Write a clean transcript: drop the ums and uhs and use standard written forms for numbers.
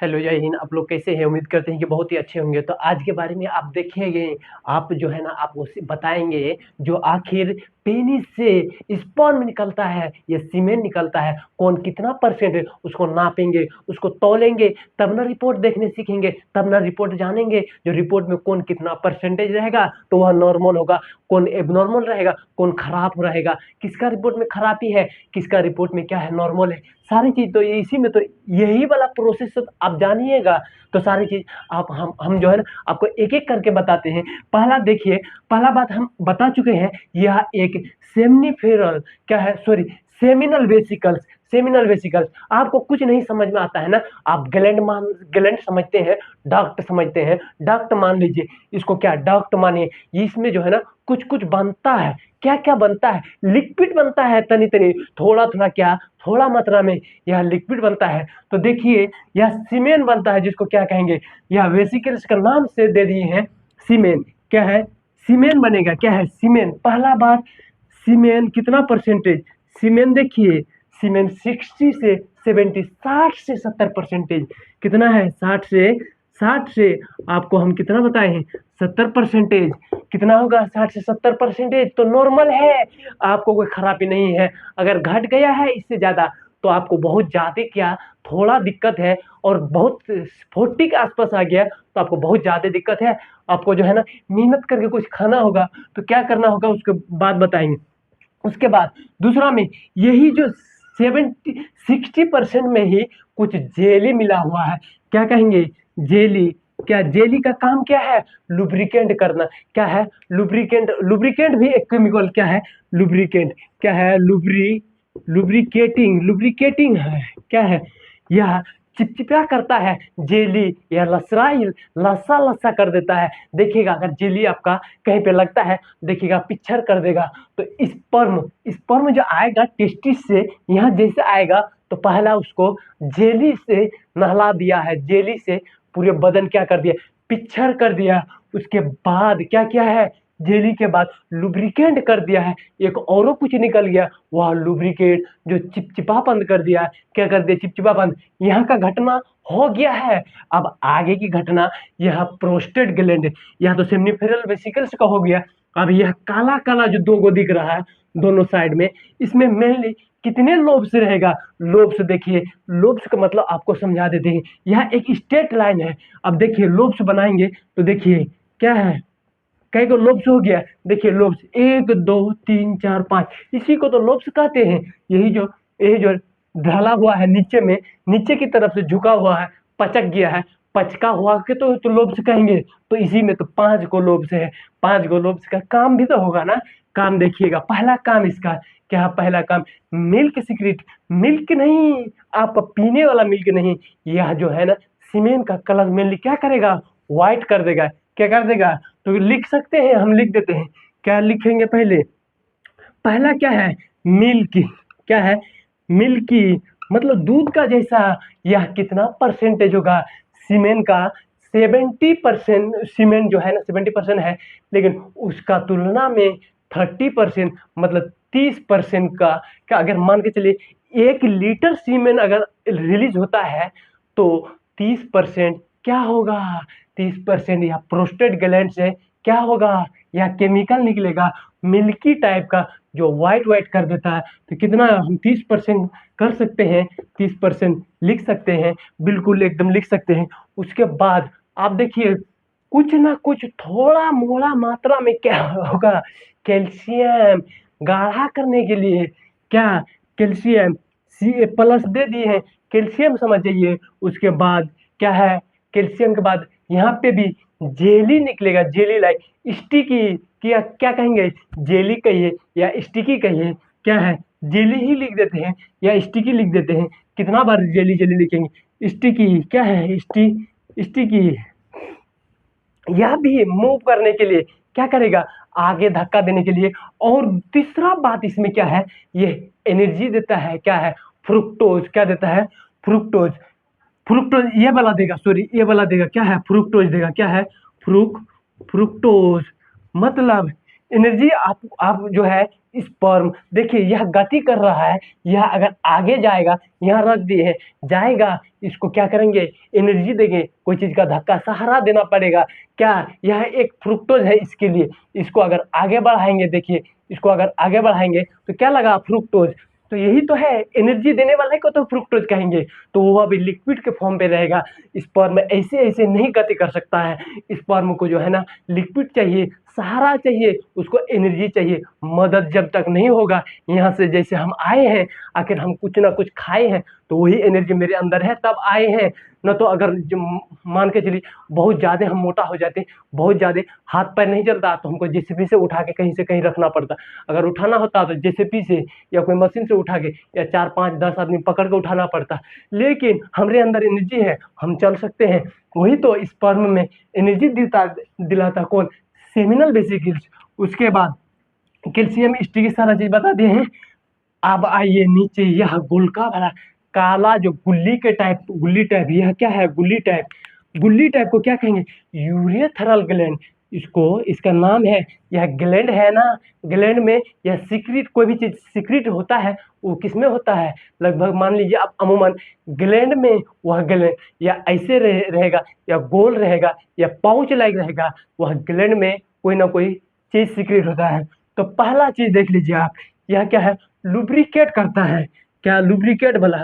Hello जय हिंद। आप लोग कैसे हैं? उम्मीद करते हैं कि बहुत ही अच्छे होंगे। तो आज के बारे में आप देखेंगे, आप जो है ना आप उसे बताएंगे जो आखिर पेनिस से स्पर्म निकलता है या सीमेन निकलता है, कौन कितना परसेंट है उसको नापेंगे, उसको तौलेंगे, तब ना रिपोर्ट देखने सीखेंगे, तब ना रिपोर्ट जानेंगे। जो रिपोर्ट में कौन कितना परसेंटेज रहेगा तो वह नॉर्मल होगा, कौन एबनॉर्मल रहेगा, कौन खराब रहेगा, किसका रिपोर्ट में खराबी है, किसका रिपोर्ट में क्या है नॉर्मल है। सारी चीज तो इसी में तो यही वाला प्रोसेस तो आप जानिएगा। तो सारी चीज आप हम जो है ना आपको एक एक करके बताते हैं। पहला देखिए, पहला बात हम बता चुके हैं, यह एक सेमिनिफेरल क्या है, sorry, seminal vesicles. Seminal vesicles आपको कुछ नहीं समझ में आता है ना, आप ग्लैंड समझते हैं, डक्ट समझते हैं, डक्ट मान लीजिए इसको, क्या डक्ट मानिए, इसमें जो है ना कुछ कुछ बनता है। क्या क्या बनता है? लिक्विड बनता है, तनी तनी, थोड़ा थोड़ा, क्या थोड़ा मात्रा में यह लिक्विड बनता है। तो देखिए यह सीमेन बनता है, जिसको क्या कहेंगे, यह वेसिकल्स का नाम से दे दिए हैं सीमेन। क्या है? सीमेन बनेगा। क्या है? सीमेन। पहला बात, सीमेन कितना परसेंटेज? सीमेन देखिए, सीमेन 60 से 70, 60 से 70%। कितना है? 60 से आपको हम कितना बताए हैं? 70%। कितना होगा? 60 से 70%। तो नॉर्मल है, आपको कोई खराबी नहीं है। अगर घट गया है इससे ज्यादा तो आपको बहुत ज्यादा क्या, थोड़ा दिक्कत है। और बहुत 40 के आसपास आ गया तो आपको बहुत ज्यादा दिक्कत है। आपको जो है ना मेहनत करके कुछ खाना होगा। तो क्या करना होगा उसके बाद बताएंगे। उसके बाद दूसरा में, यही जो 60% में ही कुछ जेली मिला हुआ है। क्या कहेंगे? जेली। क्या जेली का काम क्या है? लुब्रिकेंट करना। क्या है? लुब्रिकेंट। लुब्रिकेंट भी एक केमिकल। क्या है? लुब्रिकेंट। क्या है? लुब्रिकेटिंग। लुब्रिकेटिंग है। क्या है? यह चिपचिपा करता है जेली, या लसराई, लसा लसा कर देता है। देखिएगा अगर जेली आपका कहीं पे लगता है, देखिएगा पिक्चर कर देगा। तो स्पर्म, स्पर्म जो आएगा टेस्टिस से, यहाँ जैसे आएगा तो पहला उसको जेली से नहला दिया है, जेली से पूरे बदन क्या कर दिया, पिक्चर कर दिया। उसके बाद क्या किया है? जेली के बाद लुब्रिकेंट कर दिया है। एक और कुछ निकल गया, वह लुब्रिकेट जो चिपचिपापन कर दिया। क्या कर दिया? चिपचिपापन। यहाँ का घटना हो गया है। अब आगे की घटना, यह प्रोस्टेट ग्लैंड, यह तो सेमिनिफेरल वेसिकल्स का हो गया। अब यह काला काला जो दो गो दिख रहा है दोनों साइड में, इसमें मेनली कितने लोब्स रहेगा? लोब्स देखिए, लोब्स का मतलब आपको समझा देते हैं। यह एक स्ट्रेट लाइन है। अब देखिए लोब्स बनाएंगे तो देखिए क्या है, कई को लोब्स हो गया। देखिए लोब्स, 1 2 3 4 5, इसी को तो लोब्स कहते हैं। यही जो ढला हुआ है नीचे में, नीचे की तरफ से झुका हुआ है, पचक गया है, पचका हुआ के तो लोब्स कहेंगे। तो इसी में तो 5 गो लोब्स है। 5 गो लोब्स का काम भी तो होगा ना। काम देखिएगा, पहला काम इसका क्या है? पहला काम मिल्क सिक्रेट। मिल्क नहीं, आप पीने वाला मिल्क नहीं, यह जो है ना सीमेन का कलर मेनली क्या करेगा? व्हाइट कर देगा। क्या कर देगा? तो लिख सकते हैं, हम लिख देते हैं। क्या लिखेंगे? पहले पहला क्या है? मिल्क। क्या है? मिल्की, मतलब दूध का जैसा। यह कितना परसेंटेज होगा? सीमेन का 70%। सीमेन जो है ना 70% है, लेकिन उसका तुलना में 30%, मतलब 30% का अगर मान के चलिए 1 लीटर सीमेन अगर रिलीज होता है तो 30% क्या होगा? 30% या प्रोस्टेट ग्लैंड से क्या होगा? या केमिकल निकलेगा मिल्की टाइप का, जो व्हाइट व्हाइट कर देता है। तो कितना हम 30% कर सकते हैं? 30% लिख सकते हैं, बिल्कुल एकदम लिख सकते हैं। उसके बाद आप देखिए, कुछ ना कुछ थोड़ा मोड़ा मात्रा में क्या होगा? कैल्शियम गाढ़ा करने के लिए। क्या? कैल्शियम, सी प्लस दे दिए हैं, कैल्शियम समझ जाइए। उसके बाद क्या है? कैल्शियम के बाद यहाँ पे भी जेली निकलेगा, जेली लाइक स्टिकी। क्या क्या कहेंगे? जेली कहिए या स्टिकी कहिए। क्या है? जेली ही लिख देते हैं या स्टिकी लिख देते हैं। कितना बार जेली जेली लिखेंगे? स्टिकी। क्या है? स्टिकी। यह भी मूव करने के लिए क्या करेगा? आगे धक्का देने के लिए। और तीसरा बात इसमें क्या है? ये एनर्जी देता है। क्या है? फ्रुक्टोज। क्या देता है? फ्रुक्टोज। फ्रुक्टोज ये वाला देगा, सॉरी ये वाला देगा। क्या है? फ्रुक्टोज देगा। क्या है? फ्रुक्टोज। मतलब एनर्जी आप जो है स्पर्म, देखिए यह गति कर रहा है, यह अगर आगे जाएगा, यहाँ रख दिए हैं, जाएगा, इसको क्या करेंगे, एनर्जी देंगे, कोई चीज का धक्का सहारा देना पड़ेगा। क्या यह एक फ्रुक्टोज है इसके लिए, इसको अगर आगे बढ़ाएंगे, देखिए इसको अगर आगे बढ़ाएंगे तो क्या लगा, फ्रुक्टोज, तो यही तो है, एनर्जी देने वाले को तो फ्रुक्टोज कहेंगे। तो वो अभी लिक्विड के फॉर्म पे रहेगा। स्पर्म ऐसे ऐसे नहीं गति कर सकता है, स्पर्म को जो है ना लिक्विड चाहिए, सहारा चाहिए, उसको एनर्जी चाहिए। मदद जब तक नहीं होगा, यहाँ से जैसे हम आए हैं, आखिर हम कुछ ना कुछ खाए हैं, तो वही एनर्जी मेरे अंदर है तब आए हैं। न तो अगर मान के चलिए बहुत ज़्यादा हम मोटा हो जाते, बहुत ज़्यादा हाथ पैर नहीं चलता, तो हमको जेसीबी से उठा के कहीं से कहीं रखना पड़ता। अगर उठाना होता तो जेसीबी से या कोई मशीन से उठा के, या 4 5 10 आदमी पकड़ के उठाना पड़ता। लेकिन हमारे अंदर एनर्जी है, हम चल सकते हैं। वही तो स्पर्म में एनर्जी दिलाता कौन, सेमिनल वेसिकल्स। उसके बाद कैल्शियम स्टिकी सारा चीज बता दिए हैं। अब आइए नीचे, यह गुलका भरा काला जो गुल्ली के टाइप, गुल्ली टाइप, यह क्या है, गुल्ली टाइप। गुल्ली टाइप को क्या कहेंगे, यूरेथ्रल ग्लैंड, इसको, इसका नाम है। यह ग्लैंड है ना, ग्लैंड में यह सीक्रेट, कोई भी चीज सीक्रेट होता है, वो किस में होता है, लगभग मान लीजिए आप अमूमन ग्लैंड में। वह ग्लैंड या ऐसे रहेगा, या गोल रहेगा, या पाउच लाइक रहेगा, वह ग्लैंड में कोई ना कोई चीज सीक्रेट होता है। तो पहला चीज देख लीजिए आप, यह क्या है, लुब्रिकेट करता है। क्या लुब्रिकेट वाला